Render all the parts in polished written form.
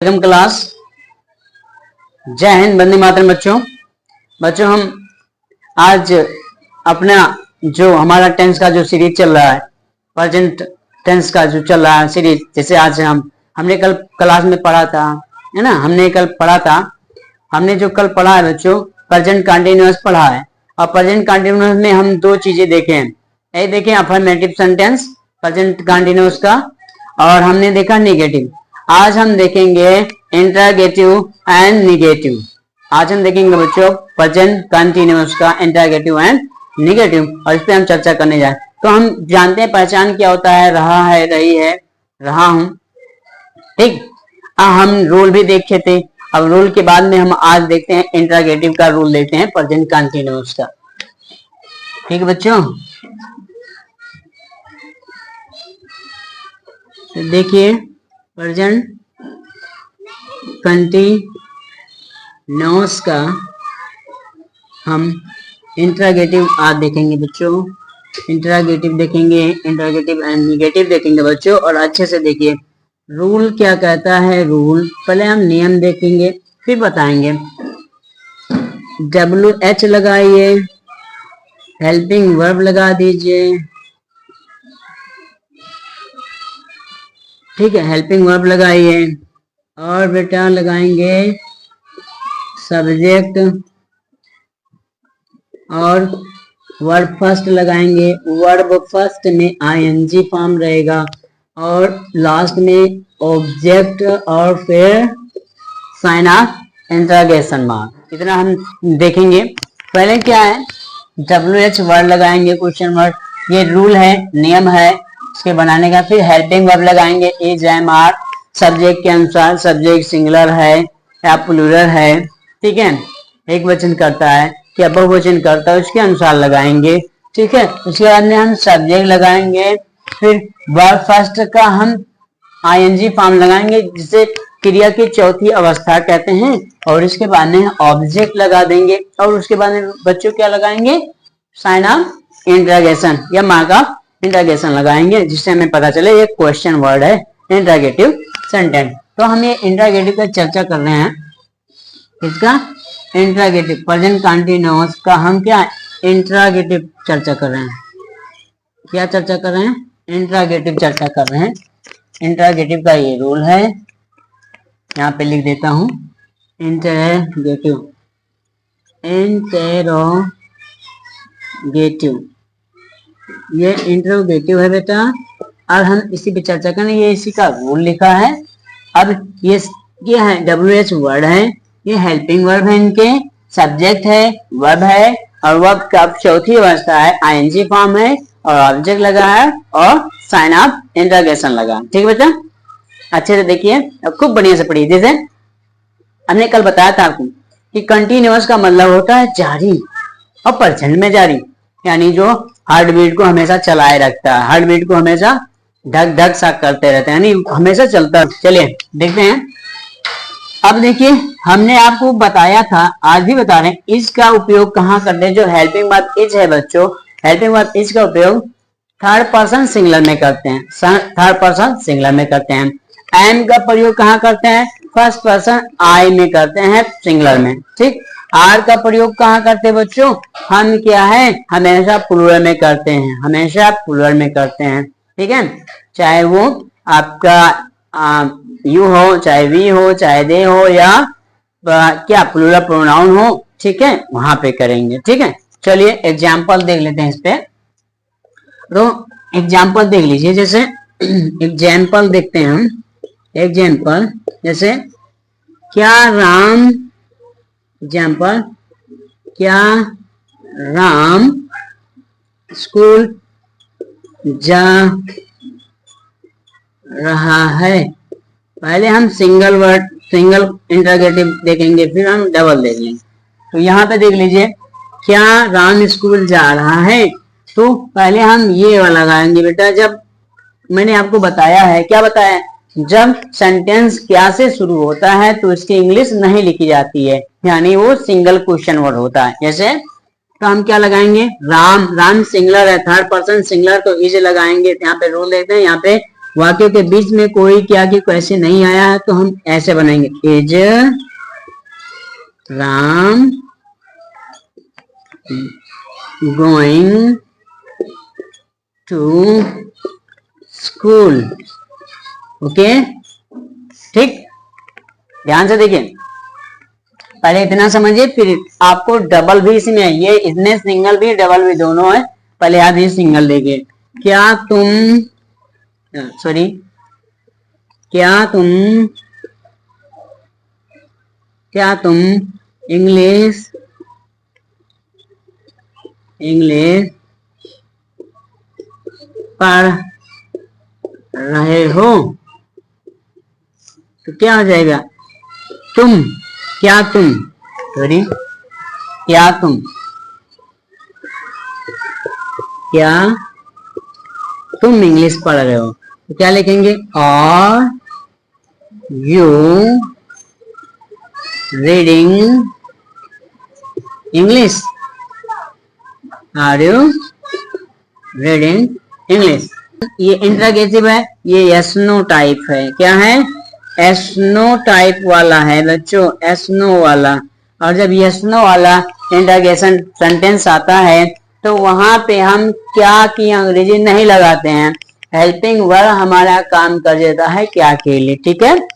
Welcome class. जय हिंद, वंदे मातरम। बच्चों हम आज अपना जो हमारा टेंस का जो सीरीज चल रहा है, प्रेजेंट टेंस का जो चल रहा है सीरीज, जैसे आज हमने कल क्लास में पढ़ा था, है ना। हमने जो कल पढ़ा है बच्चों, प्रेजेंट कंटिन्यूअस पढ़ा है। और प्रेजेंट कंटिन्यूअस में हम दो चीजें देखे हैं। ये देखें अफर्मेटिव सेंटेंस प्रेजेंट कंटिन्यूअस का, और हमने देखा नेगेटिव। आज हम देखेंगे इंटरोगेटिव एंड निगेटिव। आज हम देखेंगे बच्चों प्रेजेंट कंटिन्यूअस का इंटरोगेटिव एंड निगेटिव, और इस पे हम चर्चा करने जाए। तो हम जानते हैं पहचान क्या होता है, रहा है, रही है, रहा हूं। ठीक, हम रूल भी देखे थे। अब रूल के बाद में हम आज देखते हैं इंटरोगेटिव का रूल, देखते हैं प्रेजेंट कंटिन्यूअस का। ठीक है बच्चों, तो देखिए प्रेजेंट कंटिन्यूअस का हम इंटरोगेटिव आज देखेंगे बच्चों। इंटरोगेटिव देखेंगे, इंटरोगेटिव एंड निगेटिव देखेंगे बच्चों। और अच्छे से देखिए रूल क्या कहता है। रूल पहले हम नियम देखेंगे फिर बताएंगे। WH लगाइए, हेल्पिंग वर्ब लगा दीजिए। ठीक है, हेल्पिंग वर्ब लगाइए। और बेटा लगाएंगे सब्जेक्ट, और वर्ब फर्स्ट लगाएंगे। वर्ब फर्स्ट में ING फॉर्म रहेगा, और लास्ट में ऑब्जेक्ट, और फिर साइन ऑफ इंटरोगेशन मार्क। इतना हम देखेंगे। पहले क्या है, WH वर्ड लगाएंगे, क्वेश्चन वर्ड। ये रूल है, नियम है इसके बनाने का। फिर हेल्पिंग वर्ब लगाएंगे, इज, एम, आर, सब्जेक्ट के अनुसार। सब्जेक्ट सिंगुलर है या प्लूरल है, ठीक है, एक वचन करता है या बहुवचन करता है, उसके अनुसार लगाएंगे। ठीक है, उसके बाद में हम सब्जेक्ट लगाएंगे। फिर वर्ब फर्स्ट का हम ING फॉर्म लगाएंगे, जिसे क्रिया की चौथी अवस्था कहते हैं। और इसके बाद में ऑब्जेक्ट लगा देंगे, और उसके बाद में बच्चों क्या लगाएंगे, साइन ऑफ इंटरोगेशन या मार्क ऑफ इंटरोगेशन लगाएंगे, जिससे हमें पता चले ये क्वेश्चन वर्ड है, इंटरोगेटिव सेंटेंस। तो हम ये इंटरोगेटिव पर चर्चा कर रहे हैं। इसका इंटरोगेटिव प्रेजेंट कंटिन्यूअस का हम क्या इंटरोगेटिव चर्चा कर रहे हैं। क्या चर्चा कर रहे हैं, इंटरोगेटिव चर्चा कर रहे हैं। इंटरोगेटिव का ये रूल है, यहाँ पे लिख देता हूं, इंटरोगेटिव। इंटरोगेटिव ये इंटरोगेटिव है बेटा। अब हम इसी पे चर्चा करें। ये इसी का रूल लिखा है। अब ये है WH वर्ड है, ये हेल्पिंग वर्ब है, इनके सब्जेक्ट है, वर्ब है, और वर्ब का चौथी अवस्था है, ING फॉर्म है, और ऑब्जेक्ट लगा है, और साइन ऑफ इंटरोगेशन लगा। ठीक है बेटा, अच्छे से देखिए, अब खूब बढ़िया से पढ़िए। जैसे हमने कल बताया था आपको कि कंटिन्यूअस का मतलब होता है जारी, और प्रेजेंट में जारी, यानी जो हार्ट बीट को हमेशा चलाए रखता है, हार्ट बीट को हमेशा धक धक सा करते रहते हैं, यानी हमेशा चलता है। चलिए देखते हैं। अब देखिए हमने आपको बताया था, आज भी बता रहे हैं, इज का उपयोग कहाँ करते हैं। जो हेल्पिंग वर्ब इज है बच्चों, हेल्पिंग वर्ब इज का उपयोग थर्ड पर्सन सिंगुलर में करते हैं, थर्ड पर्सन सिंगुलर में करते हैं। एम का प्रयोग कहाँ करते हैं, फर्स्ट पर्सन आई में करते हैं, सिंगुलर में। ठीक, आर का प्रयोग कहाँ करते हैं बच्चों, हम क्या है हमेशा प्लूरल में करते हैं, हमेशा प्लूरल में करते हैं। ठीक है, चाहे वो आपका यू हो, चाहे वी हो, चाहे दे हो, या क्या प्लूरल प्रोनाउन हो, ठीक है, वहां पे करेंगे। ठीक है, चलिए एग्जाम्पल देख लेते हैं इस पे। तो एग्जाम्पल देख लीजिए। जैसे एग्जाम्पल देखते हैं हम। एग्जाम्पल जैसे क्या राम, एग्जाम्पल क्या राम स्कूल जा रहा है। पहले हम सिंगल वर्ड, सिंगल इंटरोगेटिव देखेंगे, फिर हम डबल देखेंगे। तो यहाँ पे देख लीजिए, क्या राम स्कूल जा रहा है, तो पहले हम ये वाला लगाएंगे बेटा। जब मैंने आपको बताया है, क्या बताया, जब सेंटेंस क्या से शुरू होता है तो इसकी इंग्लिश नहीं लिखी जाती है, यानी वो सिंगल क्वेश्चन वर्ड होता है। जैसे तो हम क्या लगाएंगे, राम, राम सिंगुलर है, थर्ड पर्सन सिंगुलर, तो इज लगाएंगे। यहाँ पे रूल देखते हैं, यहाँ पे वाक्यों के बीच में कोई क्या कि कैसे नहीं आया है तो हम ऐसे बनाएंगे, is Ram going to school. Okay, ठीक, ध्यान से देखिए, पहले इतना समझिए, फिर आपको डबल भी इसमें है, ये इसमें सिंगल भी डबल भी दोनों है। पहले आप ये सिंगल देखिए, क्या तुम इंग्लिश पढ़ रहे हो? तो क्या हो जाएगा, क्या तुम इंग्लिश पढ़ रहे हो, तो क्या लिखेंगे, और you reading English, are you reading English. ये इंट्रोगेटिव है, ये यस नो टाइप है, क्या है, एस नो टाइप वाला है बच्चों, एस नो वाला। और जब यस नो वाला इंट्रोगेशन सेंटेंस आता है तो वहां पे हम क्या की अंग्रेजी नहीं लगाते हैं, हेल्पिंग वर्ब हमारा काम कर देता है क्या के लिए, ठीक है।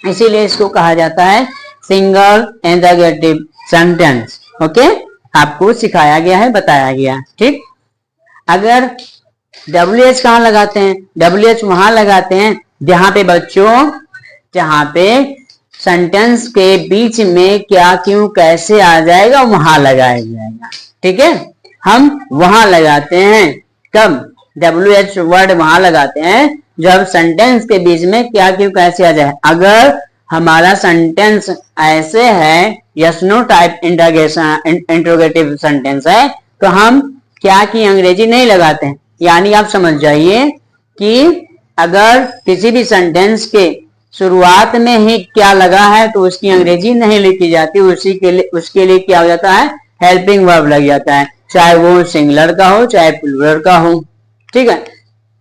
इसीलिए इसको कहा जाता है सिंगल इंट्रोगेटिव सेंटेंस। ओके, आपको सिखाया गया है, बताया गया, ठीक। अगर WH कहाँ लगाते हैं, WH वहां लगाते हैं जहां पे बच्चों, जहां पे सेंटेंस के बीच में क्या क्यों कैसे आ जाएगा वहां लगाया जाएगा, ठीक है। हम वहां लगाते हैं, कब, WH वर्ड वहां लगाते हैं जब सेंटेंस के बीच में क्या क्यों कैसे आ जाए। अगर हमारा सेंटेंस ऐसे है, yes no type interrogative sentence है, तो हम क्या की अंग्रेजी नहीं लगाते हैं। यानी आप समझ जाइए कि अगर किसी भी सेंटेंस के शुरुआत में ही क्या लगा है तो उसकी अंग्रेजी नहीं लिखी जाती, उसके लिए क्या हो जाता है, हेल्पिंग वर्ब लग जाता है, चाहे वो सिंगुलर का हो चाहे प्लूरल का हो, ठीक है,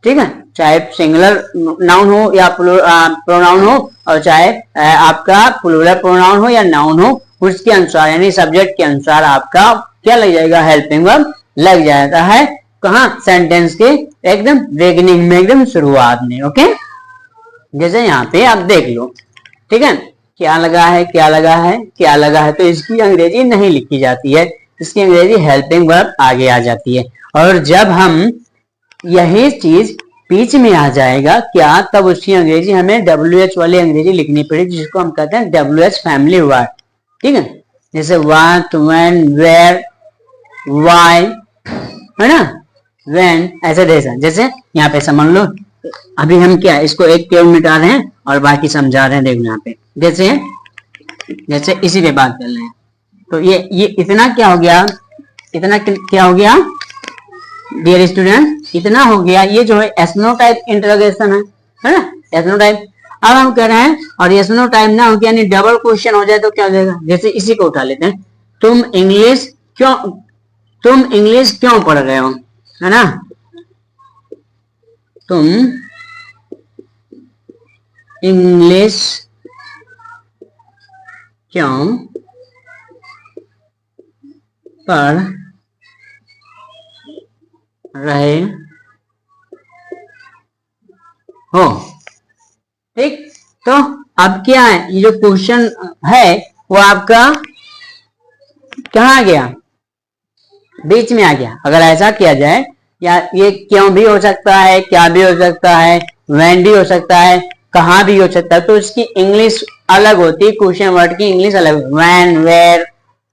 ठीक है, चाहे सिंगुलर नाउन हो या प्रोनाउन हो, और चाहे आपका प्लूरल प्रोनाउन हो या नाउन हो, उसके अनुसार यानी सब्जेक्ट के अनुसार आपका क्या लग जाएगा, हेल्पिंग वर्ब लग जाता है। कहाँ, सेंटेंस के एकदम बिगिनिंग में, एकदम शुरुआत में। ओके, जैसे यहाँ पे आप देख लो, ठीक है, क्या लगा है, क्या लगा है, क्या लगा है, तो इसकी अंग्रेजी नहीं लिखी जाती है, इसकी अंग्रेजी हेल्पिंग वर्ब आगे आ जाती है। और जब हम यही चीज बीच में आ जाएगा क्या, तब उसकी अंग्रेजी हमें WH वाली अंग्रेजी लिखनी पड़ेगी, जिसको हम कहते हैं WH फैमिली वर्ड, ठीक है। जैसे व्हाट, व्हेन, वेयर, व्हाई, है ना, व्हेन, ऐसे जैसे यहाँ पे समझ लो, अभी हम क्या इसको एक केवल मिटा रहे हैं और बाकी समझा रहे हैं, देखो यहाँ पे जैसे इसी पे बात कर रहे हैं, तो ये इतना क्या हो गया, इतना क्या हो गया डियर स्टूडेंट, इतना हो गया, ये जो है एसनो टाइप इंटरोगेशन है ना, एसनो टाइप। अब हम कह रहे हैं, और एसनो टाइप ना हो यानी डबल क्वेश्चन हो जाए तो क्या हो जाएगा, जैसे इसी को उठा लेते हैं, तुम इंग्लिश क्यों पढ़ रहे हो, है ना, तुम इंग्लिश क्यों पढ़ रहे हो, ठीक। तो अब क्या है, ये जो क्वेश्चन है वो आपका कहाँ गया, बीच में आ गया। अगर ऐसा किया जाए, या ये क्यों भी हो सकता है, क्या भी हो सकता है, व्हेन भी हो सकता है, कहाँ भी हो सकता है, तो इसकी इंग्लिश अलग होती है, क्वेश्चन वर्ड की इंग्लिश अलग, व्हेन, वेयर,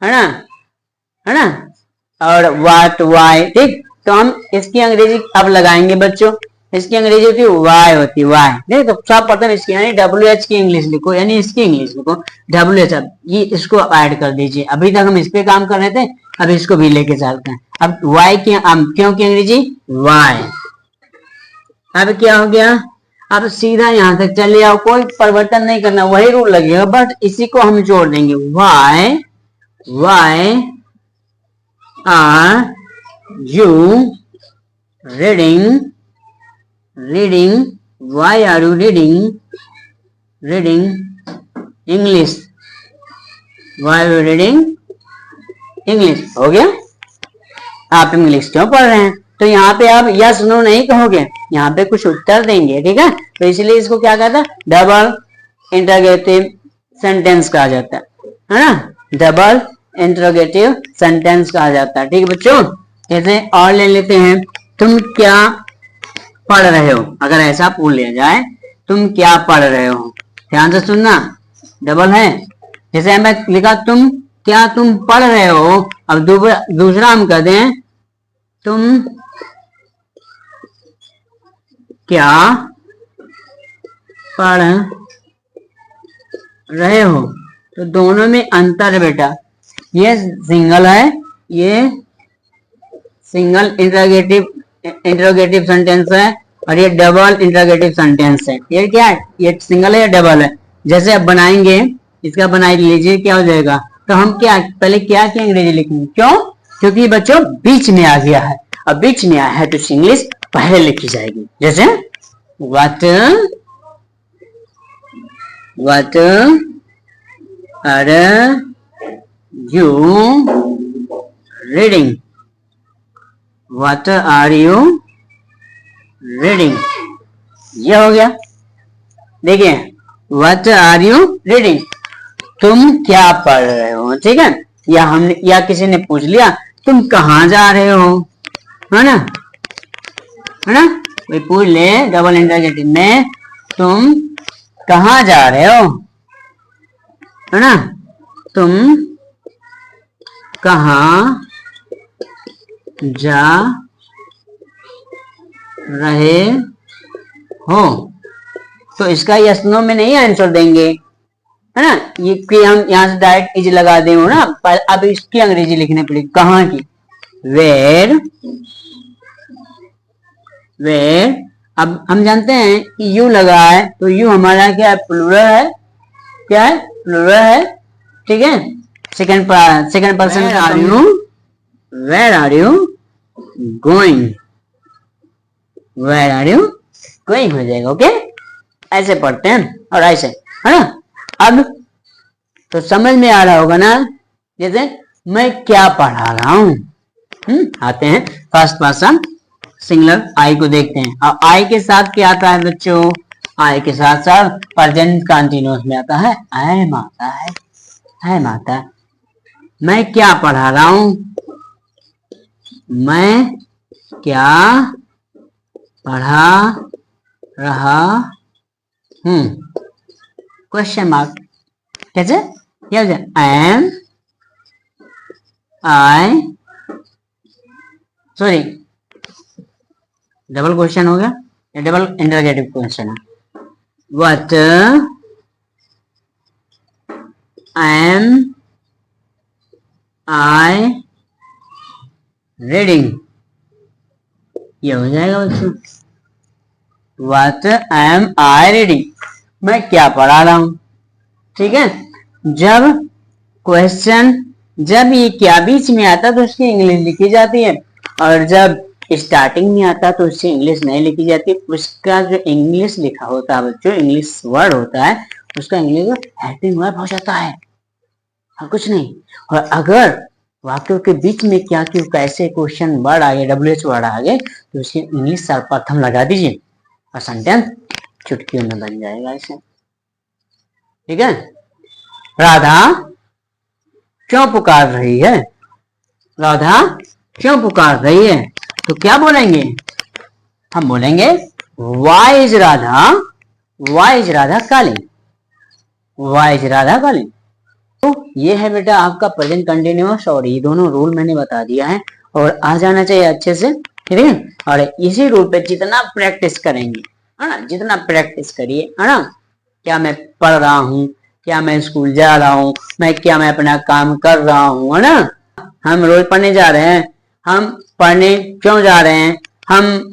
है ना, और व्हाट, व्हाई, ठीक। तो हम इसकी अंग्रेजी अब लगाएंगे बच्चों, इसकी अंग्रेजी होती है वाई, होती है वाई, नहीं तो सब पता है इसकी, यानी WH की इंग्लिश लिखो, यानी इसकी इंग्लिश लिखो WH। अब ये इसको ऐड कर दीजिए, अभी तक हम इस पे काम कर रहे थे, अब इसको भी लेके चलते हैं। अब वाई की, क्यों की अंग्रेजी वाई। अब क्या हो गया, अब सीधा यहां तक चले आओ, कोई परिवर्तन नहीं करना, वही रूल लगेगा, बट इसी को हम जोड़ देंगे, why are you reading why are you reading English, why are you reading English. हो गया, आप इंग्लिश क्यों पढ़ रहे हैं? तो यहाँ पे आप यस नो नहीं कहोगे, यहाँ पे कुछ उत्तर देंगे, ठीक है। तो इसलिए इसको क्या कहता है, डबल इंटरोगेटिव सेंटेंस कहा जाता है ना, डबल इंटरोगेटिव सेंटेंस कहा जाता है, ठीक है बच्चों। जैसे और ले लेते हैं, तुम क्या पढ़ रहे हो, अगर ऐसा पूछ लिया जाए तुम क्या पढ़ रहे हो, ध्यान से सुनना, डबल है। जैसे मैं लिखा तुम पढ़ रहे हो, अब दूसरा हम कहते हैं तुम क्या पढ़ रहे हो, तो दोनों में अंतर है बेटा, ये सिंगल है, ये सिंगल इंटरोगेटिव सेंटेंस है, और ये डबल इंटरोगेटिव सेंटेंस है। ये क्या है, ये सिंगल है या डबल है? जैसे आप बनाएंगे, इसका बना लीजिए, क्या हो जाएगा, तो हम क्या पहले क्या अंग्रेजी लिखेंगे, क्यों? क्योंकि बच्चों बीच में आ गया है, अब बीच में आया है तो इंग्लिश पहले लिखी जाएगी। जैसे what are you reading, what are you reading, ये हो गया। देखिए what are you reading, तुम क्या पढ़ रहे हो, ठीक है। या किसी ने पूछ लिया तुम कहाँ जा रहे हो, है ना, कोई पूछ ले डबल इंटरोगेटिव में तुम कहाँ जा रहे हो, है ना, तुम कहाँ जा रहे हो, तो इसका यस नो में नहीं आंसर देंगे, है ना, ये कि हम यहाँ से डायरेक्ट इज लगा दे ना, अब इसकी अंग्रेजी लिखने पड़ेगी, कहाँ की, वेर। अब हम जानते हैं कि यू लगा है, तो यू हमारा क्या है, प्लूरल है, क्या है, प्लूरल है, ठीक है। Second person are you, where are you going, where are you going हो जाएगा, ओके। ऐसे पढ़ते हैं और ऐसे, है ना। अब तो समझ में आ रहा होगा ना, जैसे मैं क्या पढ़ा रहा हूं, आते हैं फर्स्ट पर्सन सिंगुलर आई को देखते हैं। और आई के साथ क्या आता है बच्चों, आई के साथ साथ प्रेजेंट कंटीन्यूअस में आता है एम आता है, एम आता है। मैं क्या पढ़ा रहा हूं, मैं क्या पढ़ा रहा हूं, क्वेश्चन मार्क, कैसे, एम आई, सॉरी डबल क्वेश्चन हो गया, ये डबल इंटरोगेटिव क्वेश्चन है। व्हाट एम आई रीडिंग, ये हो जाएगा बच्चों, व्हाट एम आई रीडिंग, मैं क्या पढ़ा रहा हूं, ठीक है। जब क्वेश्चन, जब ये क्या बीच में आता तो उसकी इंग्लिश लिखी जाती है, और जब स्टार्टिंग में आता तो उससे इंग्लिश नहीं लिखी जाती, उसका जो इंग्लिश लिखा होता है बच्चों, इंग्लिश वर्ड होता है, उसका इंग्लिश हेल्पिंग वर्ब हो जाता है, और कुछ नहीं। और अगर वाक्यों के बीच में क्या क्यों कैसे क्वेश्चन वर्ड आ गए, WH वर्ड आ गए, तो उसकी इंग्लिश सर्वप्रथम लगा दीजिए और सेंटेंस चुटकियों में बन जाएगा ऐसे, ठीक है। राधा क्यों पुकार रही है, राधा क्यों पुकार रही है, तो क्या बोलेंगे, हम बोलेंगे why is Radha, why is Radha calling, why is Radha calling. तो ये है बेटा आपका प्रेजेंट कंटिन्यूअस, और ये दोनों रूल मैंने बता दिया है, और आ जाना चाहिए अच्छे से, ठीक है। और इसी रूल पे जितना प्रैक्टिस करेंगे, है ना, जितना प्रैक्टिस करिए, है ना, क्या मैं पढ़ रहा हूँ, क्या मैं स्कूल जा रहा हूँ, मैं अपना काम कर रहा हूँ, है ना, हम रोज पढ़ने जा रहे हैं, हम पढ़ने क्यों जा रहे हैं, हम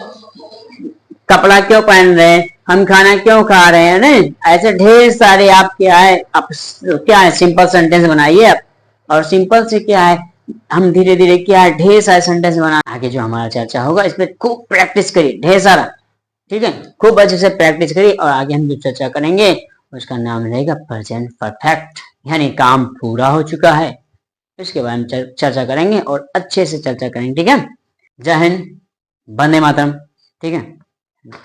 कपड़ा क्यों पहन रहे हैं, हम खाना क्यों खा रहे हैं, नहीं, ऐसे ढेर सारे आप क्या है, आप क्या है, सिंपल सेंटेंस बनाइए आप, और सिंपल से क्या है, हम धीरे धीरे क्या है, ढेर सारे सेंटेंस बना, आगे जो हमारा चर्चा होगा इसमें खूब प्रैक्टिस करिए, ढेर सारा, ठीक है, खूब अच्छे से प्रैक्टिस करिए और आगे हम जो चर्चा करेंगे उसका नाम रहेगा प्रेजेंट परफेक्ट, यानी काम पूरा हो चुका है, इसके बारे में चर्चा करेंगे और अच्छे से चर्चा करेंगे। ठीक है, जय हिंद, वंदे मातरम। ठीक है।